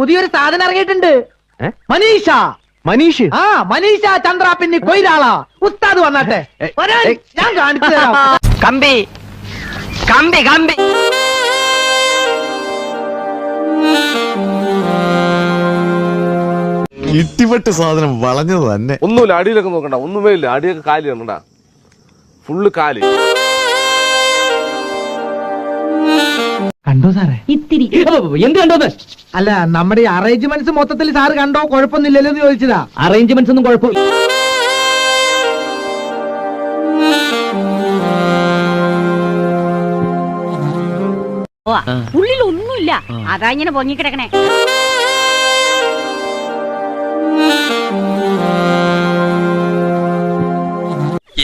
പുതിയൊരു സാധനം ഇറങ്ങിയിട്ടുണ്ട്. മനീഷ മനീഷ് മനീഷ ചന്ദ്ര പിന്നെ കൊയിലാള ഉസ്താദ് വന്നാട്ടെ ഞാൻ കാണിച്ചു തരാം. കമ്പി കമ്പി കമ്പി ഇട്ടിപ്പെട്ട് സാധനം വളഞ്ഞത് തന്നെ. ഒന്നുമില്ല, അടിയിലൊക്കെ നോക്കണ്ട, ഒന്നുമേ ഇല്ല. അടിയൊക്കെ കാലി കണ്ട, ഫുള്ള് കാലി. കണ്ടോ സാറേ? ഇത്തിരി എന്ത് കണ്ടോന്ന്? അല്ല, നമ്മുടെ ഈ അറേഞ്ച്മെന്റ്സ് മൊത്തത്തിൽ സാറ് കണ്ടോ? കുഴപ്പമൊന്നുമില്ലല്ലോ എന്ന് ചോദിച്ചതാ. അറേഞ്ച്മെന്റ്സ് ഒന്നും കുഴപ്പമില്ല. ഉള്ളിലൊന്നുമില്ല, അതാ ഇങ്ങനെ പൊങ്ങിക്കിടക്കണേ.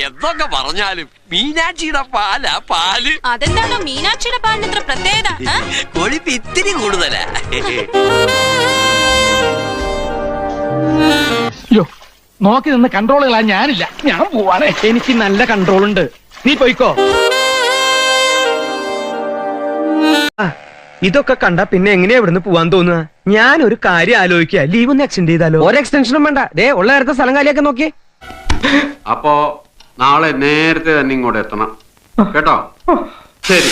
എന്തൊക്കെ പറഞ്ഞാലും മീനാക്ഷിയുടെ പാല്. അതെന്താണോ മീനാക്ഷിയുടെ പാലിന് ഇത്ര പ്രത്യേകത? കൊഴുപ്പ് ഇത്തിരി കൂടുതലാ. നോക്കി നിന്ന് കൺട്രോളുകളാ ഞാനില്ല. ഞാൻ പോവാണേ, എനിക്ക് നല്ല കൺട്രോൾ ഉണ്ട്. നീ പോയിക്കോ. ഇതൊക്കെ കണ്ടാ പിന്നെ എങ്ങനെയാ ഇവിടുന്ന് പോവാൻ തോന്നുക? ഞാൻ ഒരു കാര്യം ആലോചിക്കുക, ലീവ് ഒന്ന് എക്സ്റ്റെൻഡ് ചെയ്താലോ? ഒരു എക്സ്റ്റൻഷനും വേണ്ട, ദേ ഉള്ള നേരത്തെ സ്ഥലം കാലിയൊക്കെ നോക്കിയേ. അപ്പോ നാളെ നേരത്തെ തന്നെ ഇങ്ങോട്ട് എത്തണം കേട്ടോ. ശരി.